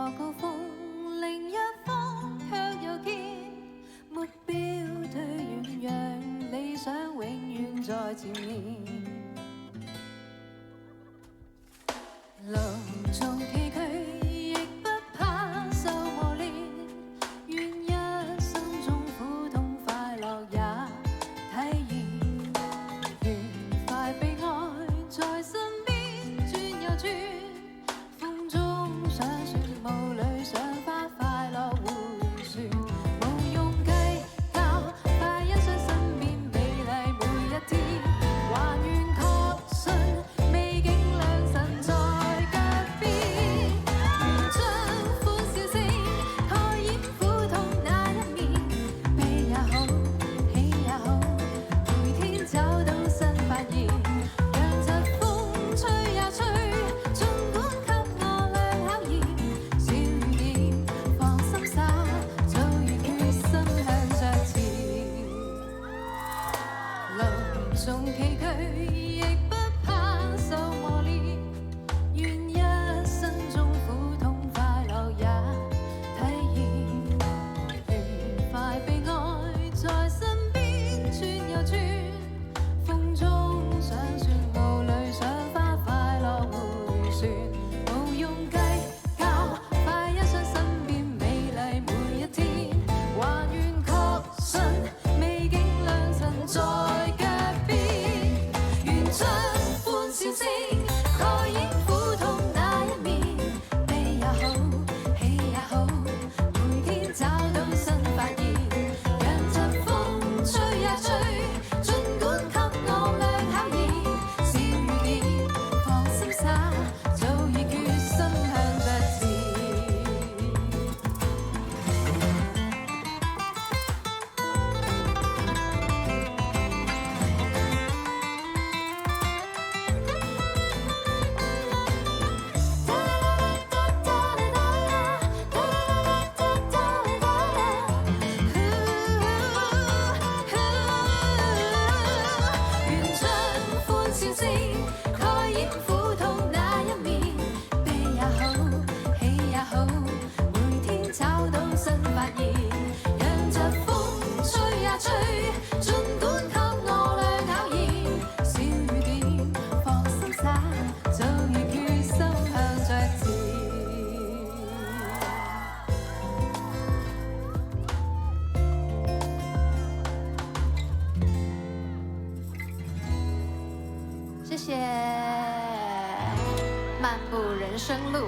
何高峰，另一方卻又見目標推遠，讓理想永遠在前面。路縱崎嶇，亦不怕受磨練，願一生中苦痛快樂也體驗，愉快悲哀在身邊轉又轉，風中想說霧裏想花，快樂迴旋，無用計較，快欣賞身邊美麗每一天，還願確信美景良辰在腳邊，願將歡笑聲蓋掩苦痛那一面，悲也好，喜也好，每天找到新發現，讓疾風吹呀吹，儘管給我倆考驗，笑與臉放心灑，早已決心向着前。路縱崎嶇，亦不怕受磨練，願一生中苦痛快樂也體驗，愉快悲哀在身邊轉又轉，風中想說霧裏想花，快樂迴旋，無用計較，快欣賞身邊美麗每一天，還願確信美景良辰在腳邊，願將歡笑聲蓋掩苦痛那一面，悲也好，喜也好，每天找到新發現，讓疾風吹呀吹，儘管給我倆考驗，笑與臉放心灑，早已決心向着前。願將歡笑聲蓋掩苦痛那一面，悲也好，喜也好，每天找到新發現，讓疾風吹呀吹，儘管給我倆考驗，笑與臉放心灑，早已決心向着前。謝謝漫步人生路。